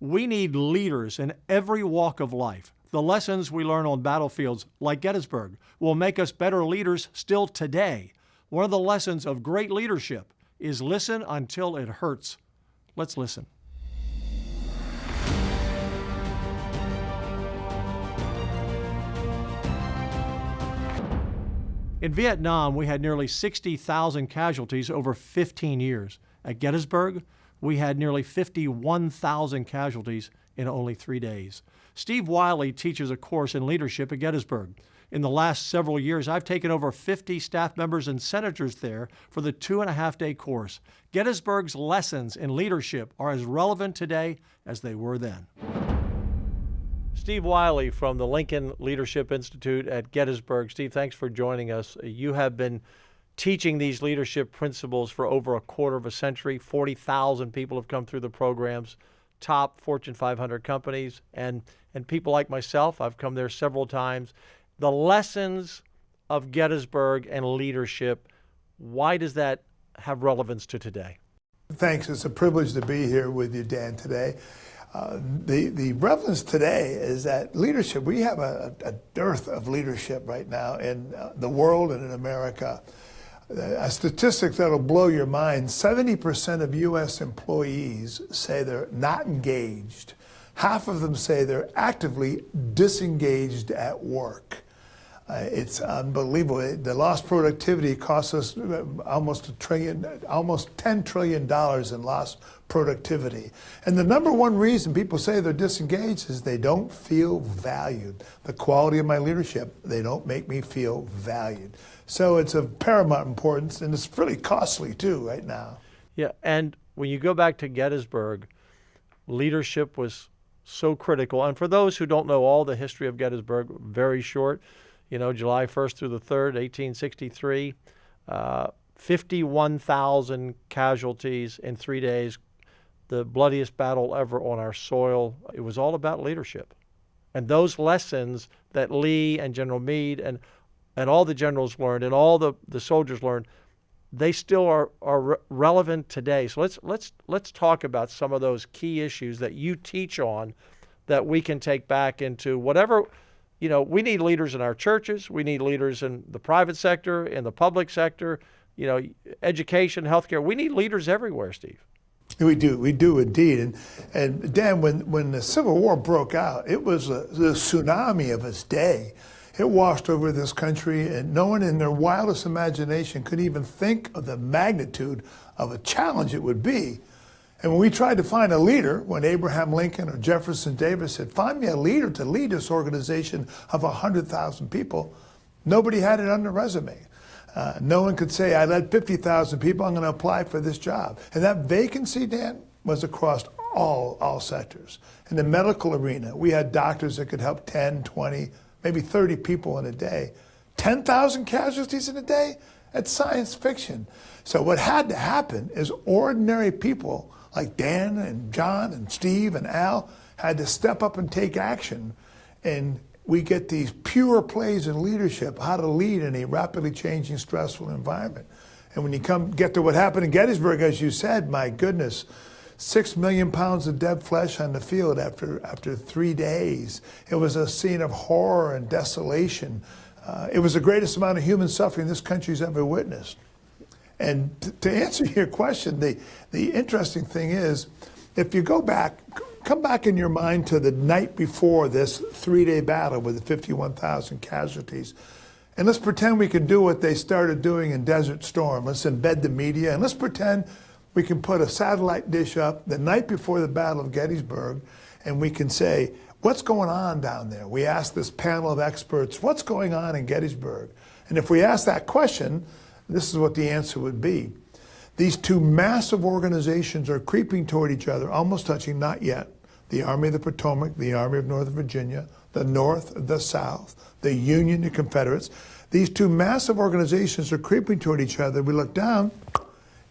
We need leaders in every walk of life. The lessons we learn on battlefields like Gettysburg will make us better leaders still today. One of the lessons of great leadership is listen until it hurts. Let's listen. In Vietnam, we had nearly 60,000 casualties over 15 years. At Gettysburg, we had nearly 51,000 casualties in only 3 days. Steve Wiley teaches a course in leadership at Gettysburg. In the last several years, I've taken over 50 staff members and senators there for the 2.5-day course. Gettysburg's lessons in leadership are as relevant today as they were then. Steve Wiley from the Lincoln Leadership Institute at Gettysburg. Steve, thanks for joining us. You have been teaching these leadership principles for over a quarter of a century. 40,000 people have come through the programs, top Fortune 500 companies, and people like myself. I've come there several times. The lessons of Gettysburg and leadership, why does that have relevance to today? Thanks. It's a privilege to be here with you, Dan, today. The relevance today is that leadership, we have a dearth of leadership right now in the world and in America. A statistic that'll blow your mind, 70% of U.S. employees say they're not engaged. Half of them say they're actively disengaged at work. It's unbelievable. The lost productivity costs us almost $10 trillion in lost productivity. And the number one reason people say they're disengaged is they don't feel valued. The quality of my leadership, they don't make me feel valued. So it's of paramount importance, and it's really costly too right now. Yeah, and when you go back to Gettysburg, leadership was so critical. And for those who don't know all the history of Gettysburg, very short, July 1st through the 3rd, 1863, 51,000 casualties in 3 days, the bloodiest battle ever on our soil. It was all about leadership. And those lessons that Lee and General Meade and all the generals learned and all the soldiers learned, they still are relevant today. So let's talk about some of those key issues that you teach on that we can take back into whatever. We need leaders in our churches. We need leaders in the private sector, in the public sector, education, healthcare. We need leaders everywhere, Steve. We do indeed. And Dan, when the Civil War broke out, it was the tsunami of its day. It washed over this country, and no one in their wildest imagination could even think of the magnitude of a challenge it would be. And when we tried to find a leader, when Abraham Lincoln or Jefferson Davis said, find me a leader to lead this organization of 100,000 people, nobody had it on their resume. No one could say, I led 50,000 people, I'm going to apply for this job. And that vacancy, Dan, was across all sectors. In the medical arena, we had doctors that could help 10, 20, maybe 30 people in a day. 10,000 casualties in a day? That's science fiction. So what had to happen is ordinary people like Dan and John and Steve and Al had to step up and take action. And we get these pure plays in leadership, how to lead in a rapidly changing, stressful environment. And when you get to what happened in Gettysburg, as you said, my goodness, 6 million pounds of dead flesh on the field after 3 days. It was a scene of horror and desolation. It was the greatest amount of human suffering this country's ever witnessed. And to answer your question, the interesting thing is, if you come back in your mind to the night before this 3-day battle with the 51,000 casualties, and let's pretend we can do what they started doing in Desert Storm. Let's embed the media, and let's pretend we can put a satellite dish up the night before the Battle of Gettysburg, and we can say, what's going on down there? We ask this panel of experts, what's going on in Gettysburg? And if we ask that question, this is what the answer would be. These two massive organizations are creeping toward each other, almost touching, not yet. The Army of the Potomac, the Army of Northern Virginia, the North, the South, the Union, the Confederates. These two massive organizations are creeping toward each other. We look down,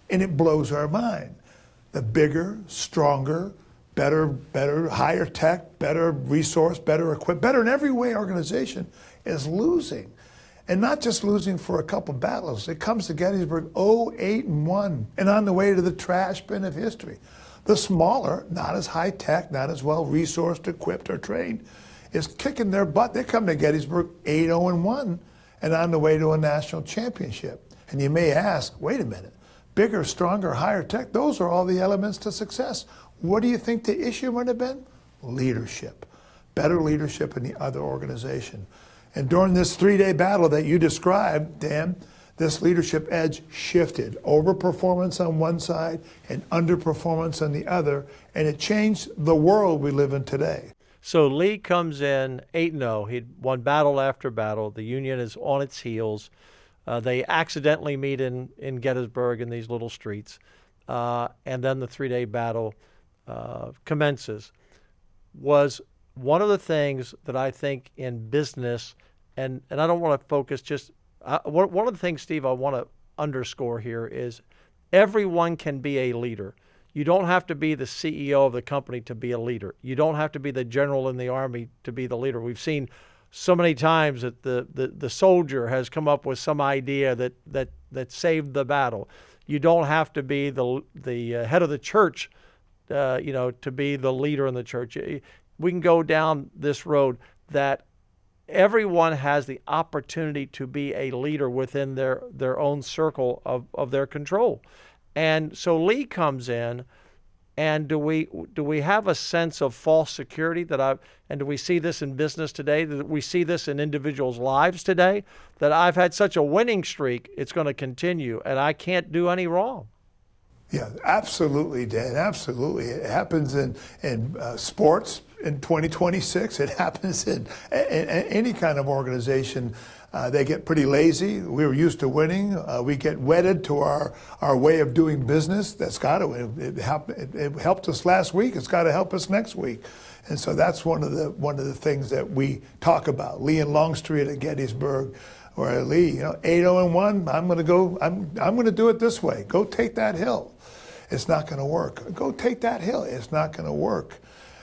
and it blows our mind. The bigger, stronger, better, higher tech, better resource, better equipped, better in every way organization is losing. And not just losing for a couple battles. It comes to Gettysburg 0-8-1 and on the way to the trash bin of history. The smaller, not as high tech, not as well resourced, equipped, or trained, is kicking their butt. They come to Gettysburg 8-0-1 and on the way to a national championship. And you may ask, wait a minute, bigger, stronger, higher tech, those are all the elements to success. What do you think the issue might have been? Leadership. Better leadership in the other organization. And during this 3-day battle that you described, Dan, this leadership edge shifted. Overperformance on one side and underperformance on the other, and it changed the world we live in today. So Lee comes in 8-0. He'd won battle after battle. The Union is on its heels. They accidentally meet in Gettysburg in these little streets. And then the 3-day battle commences. Was one of the things that I think in business, and I don't want to focus just, one of the things, Steve, I want to underscore here is everyone can be a leader. You don't have to be the CEO of the company to be a leader. You don't have to be the general in the army to be the leader. We've seen so many times that the soldier has come up with some idea that saved the battle. You don't have to be the head of the church, to be the leader in the church. We can go down this road that everyone has the opportunity to be a leader within their own circle of their control. And so Lee comes in, and do we have a sense of false security and do we see this in business today? Do we see this in individuals' lives today? That I've had such a winning streak, it's going to continue, and I can't do any wrong. Yeah, absolutely, Dan. Absolutely, it happens in sports in 2026. It happens in any kind of organization. They get pretty lazy. We were used to winning. We get wedded to our way of doing business. That's got to. It helped us last week. It's got to help us next week. And so that's one of the things that we talk about. Lee and Longstreet at Gettysburg, or Lee, 8-0-1. I'm going to go. I'm going to do it this way. Go take that hill. It's not going to work. Go take that hill. It's not going to work.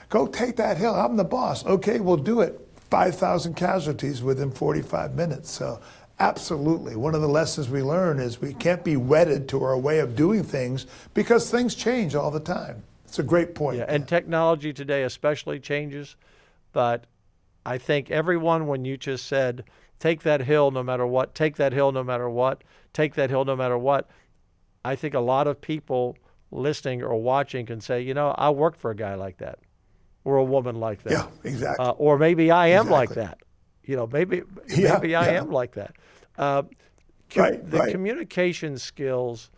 Go take that hill. I'm the boss. Okay, we'll do it. 5,000 casualties within 45 minutes. So absolutely, one of the lessons we learn is we can't be wedded to our way of doing things because things change all the time. It's a great point. Yeah, and technology today especially changes. But I think everyone, when you just said, take that hill no matter what, take that hill no matter what, take that hill no matter what, I think a lot of people listening or watching can say, I worked for a guy like that. Or a woman like that. Yeah, exactly. Or maybe I am like that. Maybe I am like that. The communication skills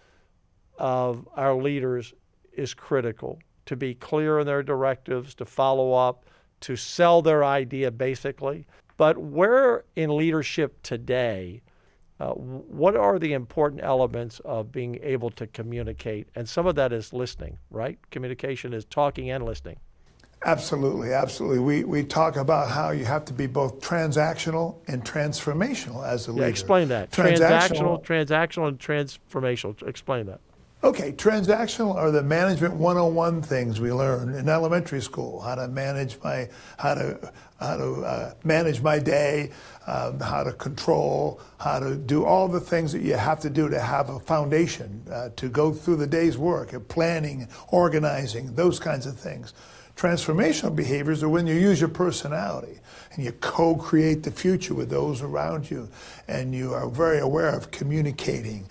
of our leaders is critical. To be clear in their directives, to follow up, to sell their idea basically. But where in leadership today, what are the important elements of being able to communicate? And some of that is listening, right? Communication is talking and listening. Absolutely, absolutely. We talk about how you have to be both transactional and transformational as a leader. Yeah, explain that. Transactional, and transformational. Explain that. Okay, transactional are the management 101 things we learn in elementary school. How to manage my manage my day, how to control, how to do all the things that you have to do to have a foundation to go through the day's work, planning, organizing, those kinds of things. Transformational behaviors are when you use your personality and you co-create the future with those around you, and you are very aware of communicating,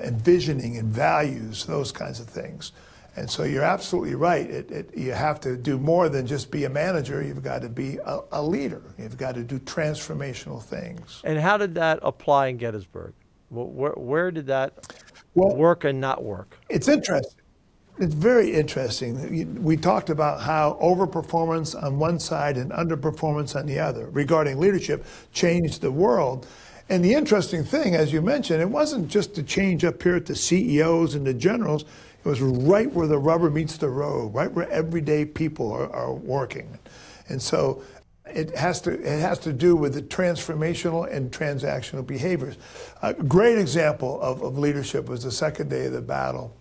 envisioning, and values, those kinds of things. And so you're absolutely right. You have to do more than just be a manager. You've got to be a leader. You've got to do transformational things. And how did that apply in Gettysburg? Where did that work and not work? It's interesting. It's very interesting. We talked about how overperformance on one side and underperformance on the other regarding leadership changed the world. And the interesting thing, as you mentioned, it wasn't just the change up here at the CEOs and the generals. It was right where the rubber meets the road, right where everyday people are working. And so it has to do with the transformational and transactional behaviors. A great example of leadership was the second day of the battle,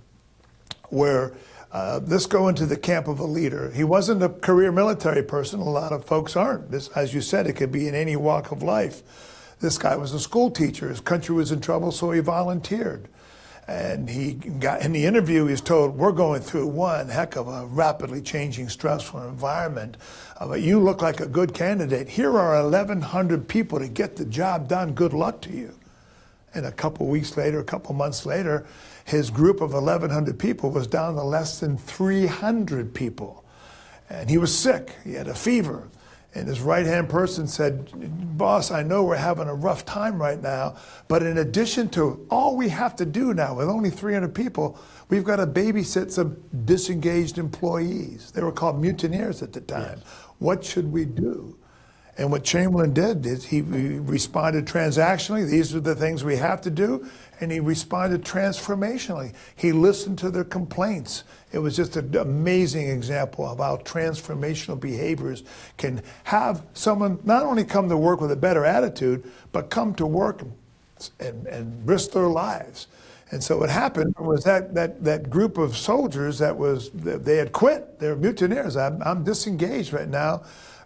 where let's go into the camp of a leader. He wasn't a career military person. A lot of folks aren't. This, as you said, it could be in any walk of life. This guy was a school teacher. His country was in trouble, so he volunteered. And he got in the interview, he's told, we're going through one heck of a rapidly changing, stressful environment. But you look like a good candidate. Here are 1,100 people to get the job done. Good luck to you. And a couple weeks later, a couple months later, his group of 1,100 people was down to less than 300 people. And he was sick. He had a fever. And his right-hand person said, boss, I know we're having a rough time right now, but in addition to all we have to do now with only 300 people, we've got to babysit some disengaged employees. They were called mutineers at the time. Yes. What should we do? And what Chamberlain did is he responded transactionally. These are the things we have to do. And he responded transformationally. He listened to their complaints. It was just an amazing example of how transformational behaviors can have someone not only come to work with a better attitude, but come to work and risk their lives. And so what happened was that group of soldiers they had quit. They were mutineers. I'm disengaged right now.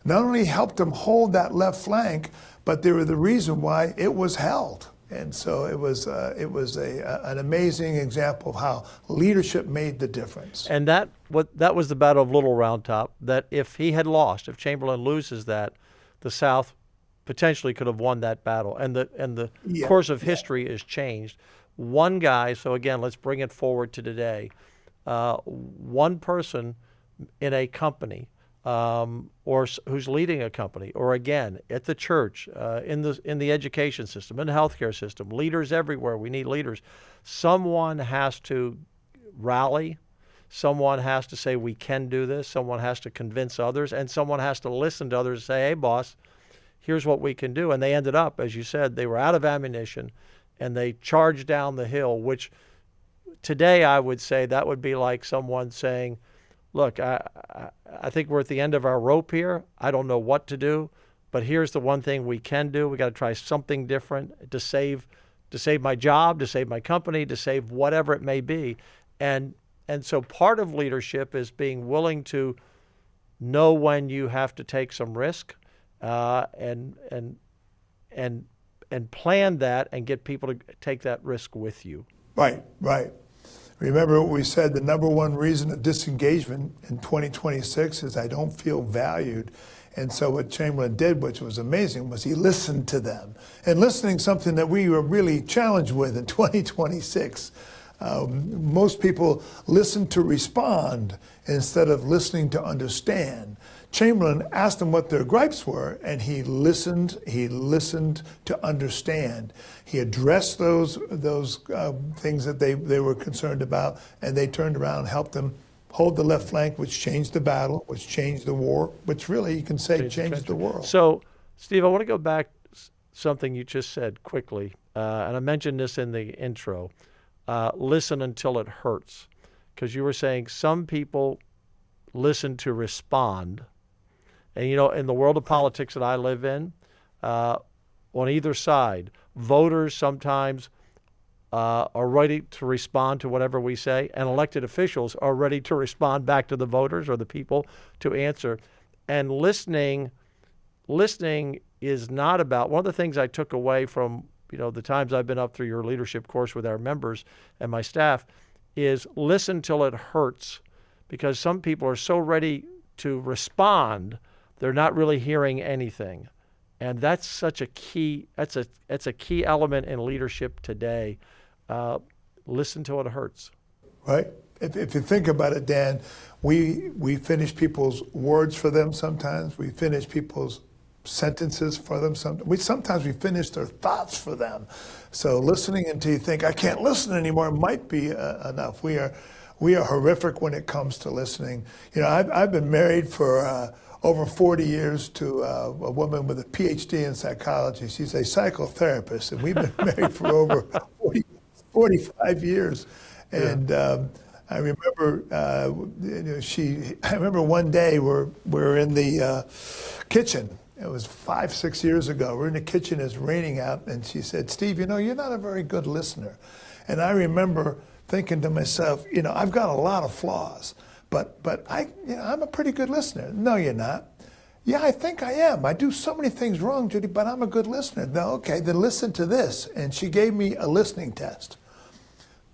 Not only helped them hold that left flank, but they were the reason why it was held. And so it was an amazing example of how leadership made the difference. And that was the Battle of Little Round Top. That if he had lost, if Chamberlain loses that, the South potentially could have won that battle. And the course of history is changed. One guy. So again, let's bring it forward to today. One person in a company. Or who's leading a company, or again at the church, in the education system, in the healthcare system, leaders everywhere. We need leaders. Someone has to rally. Someone has to say we can do this. Someone has to convince others, and someone has to listen to others and say, "Hey, boss, here's what we can do." And they ended up, as you said, they were out of ammunition, and they charged down the hill. Which today I would say that would be like someone saying, look, I think we're at the end of our rope here. I don't know what to do, but here's the one thing we can do. We got to try something different to save my job, to save my company, to save whatever it may be. And so part of leadership is being willing to know when you have to take some risk, and plan that and get people to take that risk with you. Right. Remember what we said, the number one reason of disengagement in 2026 is I don't feel valued. And so what Chamberlain did, which was amazing, was he listened to them. And listening, something that we were really challenged with in 2026. Most people listen to respond instead of listening to understand. Chamberlain asked them what their gripes were, and he listened to understand. He addressed those things that they were concerned about, and they turned around and helped them hold the left flank, which changed the battle, which changed the war, which really you can say changed the world. So, Steve, I want to go back something you just said quickly, and I mentioned this in the intro. Listen until it hurts, because you were saying some people listen to respond. And, you know, in the world of politics that I live in, on either side, voters sometimes are ready to respond to whatever we say, and elected officials are ready to respond back to the voters or the people to answer. And listening is not about, one of the things I took away from, you know, the times I've been up through your leadership course with our members and my staff is listen till it hurts, because some people are so ready to respond, they're not really hearing anything. And that's such a key, that's a key element in leadership today. Listen till it hurts. Right. If you think about it, Dan, we finish people's words for them sometimes. We finish people's sentences for them. Sometimes we finish their thoughts for them. So listening until you think, I can't listen anymore, might be enough. We are horrific when it comes to listening. You know, I've been married for over 40 years to a woman with a PhD in psychology. She's a psychotherapist, and we've been married for over 45 years. And I remember, I remember one day we're in the kitchen. It was 5-6 years ago. We're in the kitchen, it's raining out, and she said, Steve, you know, you're not a very good listener. And I remember thinking to myself, you know, I've got a lot of flaws, but I'm a pretty good listener. No, you're not. Yeah, I think I am. I do so many things wrong, Judy, but I'm a good listener. No, okay, then listen to this. And she gave me a listening test.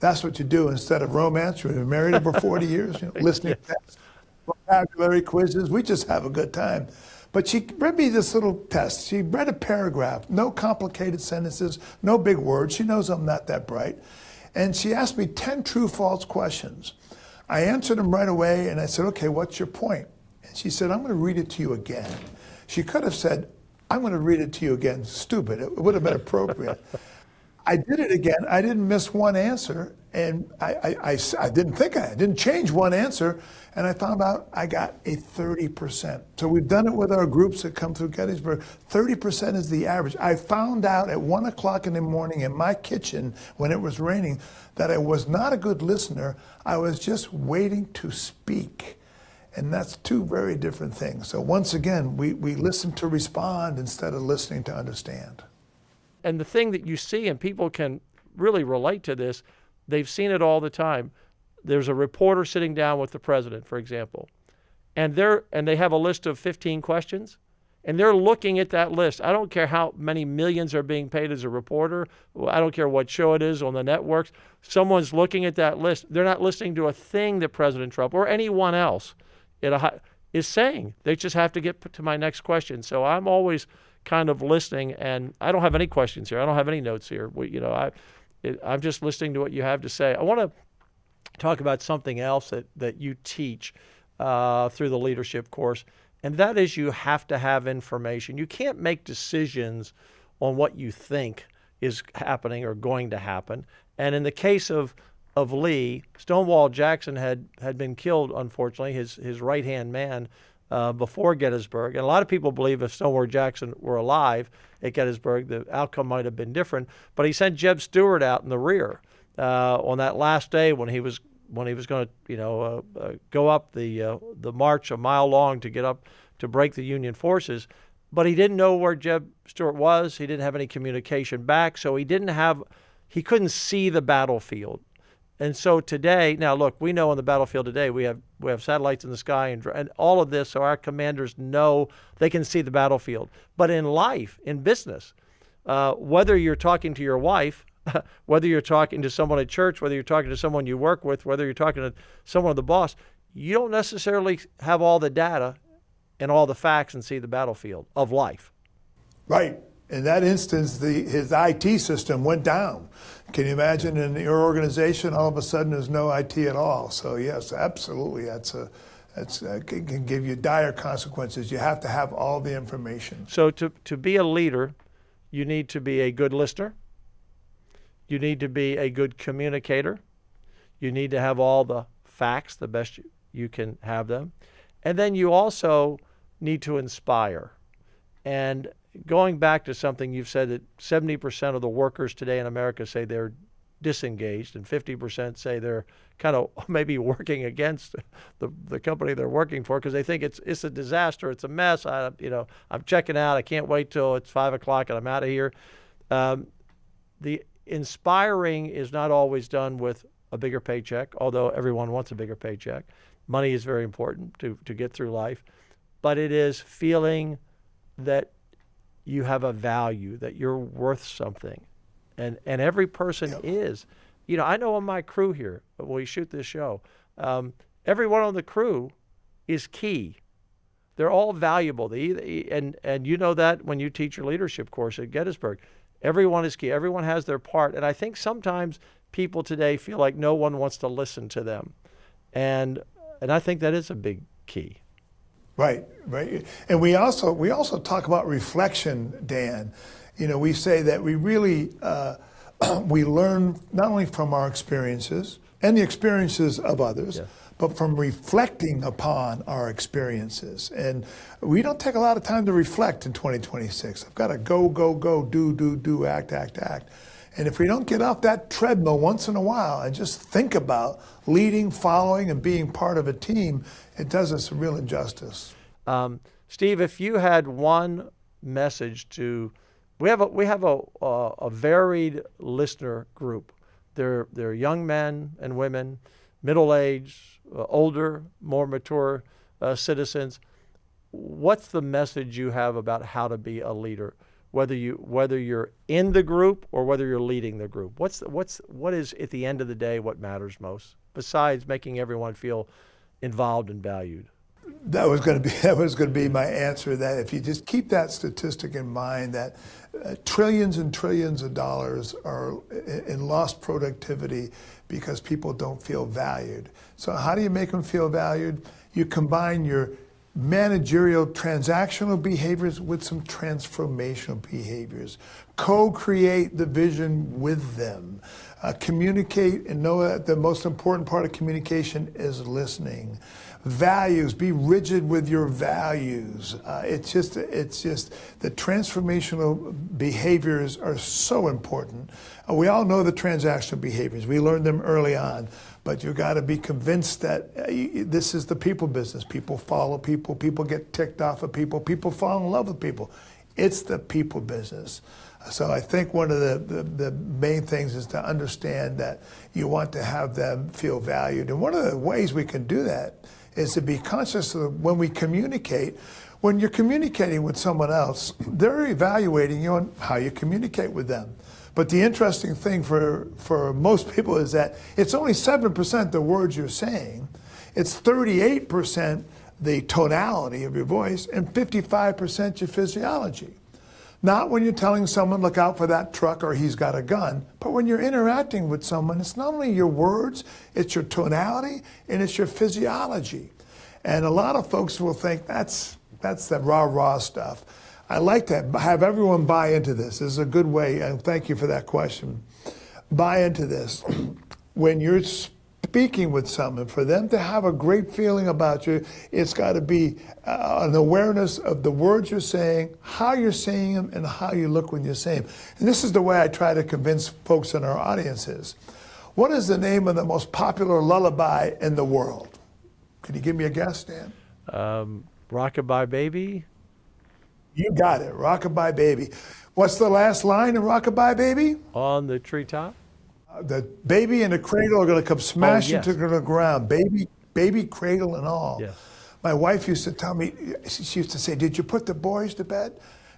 That's what you do instead of romance. We've been married over 40 years, listening tests, vocabulary quizzes. We just have a good time. But she read me this little test. She read a paragraph, no complicated sentences, no big words. She knows I'm not that bright. And she asked me 10 true-false questions. I answered them right away, and I said, okay, what's your point? And she said, I'm going to read it to you again. She could have said, I'm going to read it to you again. Stupid. It would have been appropriate. I did it again. I didn't miss one answer, and I didn't change one answer, and I found out I got a 30%. So we've done it with our groups that come through Gettysburg. 30% is the average. I found out at 1 o'clock in the morning in my kitchen when it was raining that I was not a good listener. I was just waiting to speak. And that's two very different things. So once again, we listen to respond instead of listening to understand. And the thing that you see, and people can really relate to this, they've seen it all the time. There's a reporter sitting down with the president, for example, and they have a list of 15 questions, and they're looking at that list. I don't care how many millions are being paid as a reporter. I don't care what show it is on the networks. Someone's looking at that list. They're not listening to a thing that President Trump or anyone else is saying. They just have to get to my next question. So I'm always kind of listening, and I don't have any questions here. I don't have any notes here. I'm just listening to what you have to say. I want to talk about something else that you teach through the leadership course, and that is you have to have information. You can't make decisions on what you think is happening or going to happen. And in the case of Lee, Stonewall Jackson had been killed, unfortunately, his right-hand man, before Gettysburg. And a lot of people believe if Stonewall Jackson were alive at Gettysburg, the outcome might have been different. But he sent Jeb Stuart out in the rear on that last day when he was going to go up the march a mile long to get up to break the Union forces. But he didn't know where Jeb Stuart was. He didn't have any communication back, so he couldn't see the battlefield. And so today, now look, we know on the battlefield today we have satellites in the sky and all of this, so our commanders know they can see the battlefield. But in life, in business, whether you're talking to your wife, whether you're talking to someone at church, whether you're talking to someone you work with, whether you're talking to someone, the boss, you don't necessarily have all the data and all the facts and see the battlefield of life. Right. In that instance, his IT system went down. Can you imagine in your organization, all of a sudden there's no IT at all? So yes, absolutely, that can give you dire consequences. You have to have all the information. So to be a leader, you need to be a good listener. You need to be a good communicator. You need to have all the facts, the best you can have them. And then you also need to inspire. And going back to something you've said, that 70% of the workers today in America say they're disengaged, and 50% say they're kind of maybe working against the company they're working for because they think it's a disaster, it's a mess. I'm checking out. I can't wait till it's 5 o'clock and I'm out of here. The inspiring is not always done with a bigger paycheck, although everyone wants a bigger paycheck. Money is very important to get through life, but it is feeling that you have a value, that you're worth something. And every person is. I know on my crew here, when we shoot this show, everyone on the crew is key. They're all valuable. And you know that when you teach your leadership course at Gettysburg. Everyone is key. Everyone has their part. And I think sometimes people today feel like no one wants to listen to them. And I think that is a big key. Right. And we also talk about reflection, Dan. We say that we really, we learn not only from our experiences and the experiences of others, but from reflecting upon our experiences. And we don't take a lot of time to reflect in 2026. I've got to go, do, act. And if we don't get off that treadmill once in a while and just think about leading, following, and being part of a team, it does us a real injustice. Steve, if you had one message we have a varied listener group. They're young men and women, middle-aged, older, more mature citizens. What's the message you have about how to be a leader? whether you're in the group or whether you're leading the group? What is at the end of the day what matters most, besides making everyone feel involved and valued? That was going to be my answer. That if you just keep that statistic in mind, that trillions and trillions of dollars are in lost productivity because people don't feel valued. So how do you make them feel valued? You combine your managerial transactional behaviors with some transformational behaviors. Co-create the vision with them. Communicate and know that the most important part of communication is listening. Values, be rigid with your values. It's just the transformational behaviors are so important. We all know the transactional behaviors. We learned them early on, but you got to be convinced that this is the people business. People follow people. People get ticked off of people. People fall in love with people. It's the people business. So I think one of the main things is to understand that you want to have them feel valued. And one of the ways we can do that is to be conscious of when we communicate. When you're communicating with someone else, they're evaluating you on how you communicate with them. But the interesting thing for most people is that it's only 7% the words you're saying. It's 38% the tonality of your voice and 55% your physiology. Not when you're telling someone, look out for that truck or he's got a gun, but when you're interacting with someone, it's not only your words, it's your tonality and it's your physiology. And a lot of folks will think that's the rah-rah stuff. I like to have everyone buy into this. This is a good way, and thank you for that question. Buy into this. When you're speaking with someone, for them to have a great feeling about you, it's got to be an awareness of the words you're saying, how you're saying them, and how you look when you're saying them. And this is the way I try to convince folks in our audiences. What is the name of the most popular lullaby in the world? Can you give me a guess, Dan? Rockabye Baby? You got it, Rockabye Baby. What's the last line in Rockabye Baby? On the treetop? The baby and the cradle are going to come smashing yes. to the ground. Baby, cradle and all. Yes. My wife used to tell me, she used to say, did you put the boys to bed?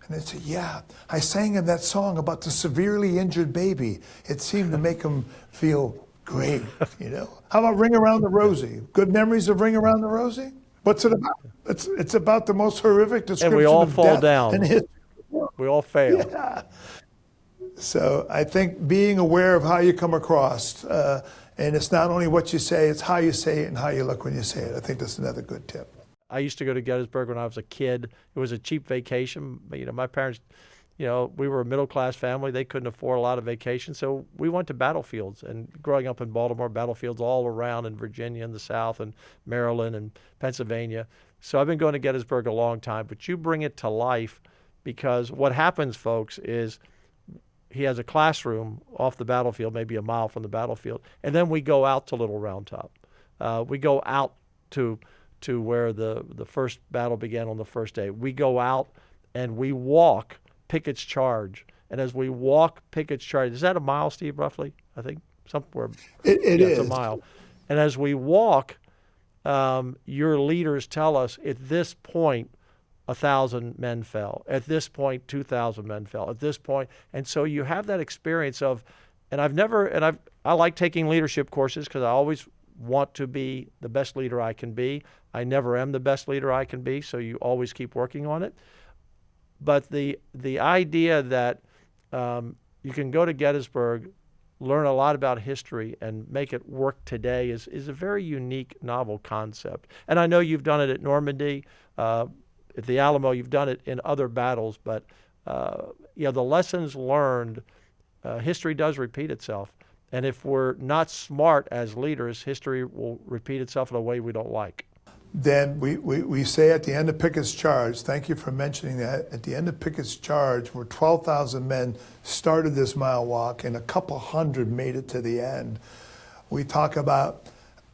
And I'd say, yeah. I sang him that song about the severely injured baby. It seemed to make him feel great, you know. How about Ring Around the Rosie? Good memories of Ring Around the Rosie? What's it about? It's about the most horrific description and we all of fall death down. in history. We all fail. Yeah. So I think being aware of how you come across, and it's not only what you say, it's how you say it and how you look when you say it. I think that's another good tip. I used to go to Gettysburg when I was a kid. It was a cheap vacation. You know, my parents, you know, we were a middle-class family. They couldn't afford a lot of vacations, so we went to battlefields. And growing up in Baltimore, battlefields all around in Virginia and the South and Maryland and Pennsylvania. So I've been going to Gettysburg a long time, but you bring it to life because what happens, folks, is he has a classroom off the battlefield, maybe a mile from the battlefield, and then we go out to Little Round Top. We go out to where the first battle began on the first day. We go out and we walk Pickett's Charge. And as we walk Pickett's Charge, is that a mile, Steve, roughly? I think somewhere. It is. It's a mile. And as we walk, your leaders tell us at this point, 1,000 men fell. At this point, 2,000 men fell. At this point, and so you have that experience of, I like taking leadership courses because I always want to be the best leader I can be. I never am the best leader I can be, so you always keep working on it. But the idea that you can go to Gettysburg, learn a lot about history, and make it work today is a very unique, novel concept. And I know you've done it at Normandy. At the Alamo, you've done it in other battles, but the lessons learned, history does repeat itself. And if we're not smart as leaders, history will repeat itself in a way we don't like. Then we say at the end of Pickett's Charge, thank you for mentioning that, at the end of Pickett's Charge, where 12,000 men started this mile walk and a couple hundred made it to the end, we talk about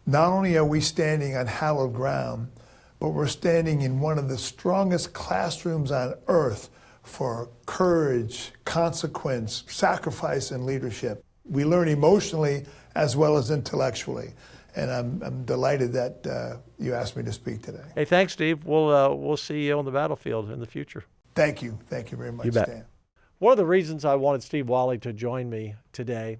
not only are we standing on hallowed ground, but we're standing in one of the strongest classrooms on earth for courage, consequence, sacrifice, and leadership. We learn emotionally as well as intellectually. And I'm delighted that you asked me to speak today. Hey, thanks, Steve. We'll see you on the battlefield in the future. Thank you. Thank you very much, You bet. Dan. One of the reasons I wanted Steve Wiley to join me today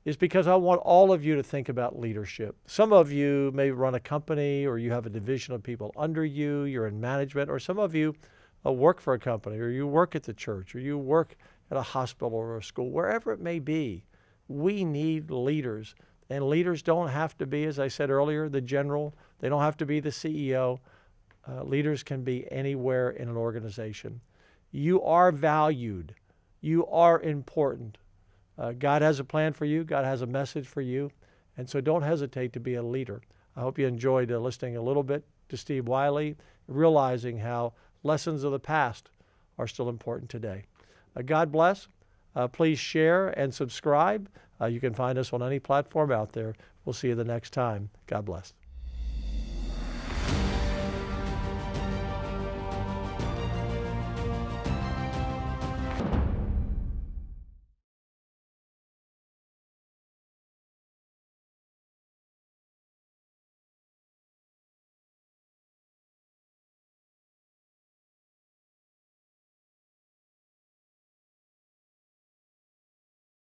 is because I want all of you to think about leadership. Some of you may run a company, or you have a division of people under you, you're in management, or some of you work for a company, or you work at the church, or you work at a hospital or a school, wherever it may be. We need leaders, and leaders don't have to be, as I said earlier, the general. They don't have to be the CEO. Leaders can be anywhere in an organization. You are valued. You are important. God has a plan for you. God has a message for you. And so don't hesitate to be a leader. I hope you enjoyed listening a little bit to Steve Wiley, realizing how lessons of the past are still important today. God bless. Please share and subscribe. You can find us on any platform out there. We'll see you the next time. God bless.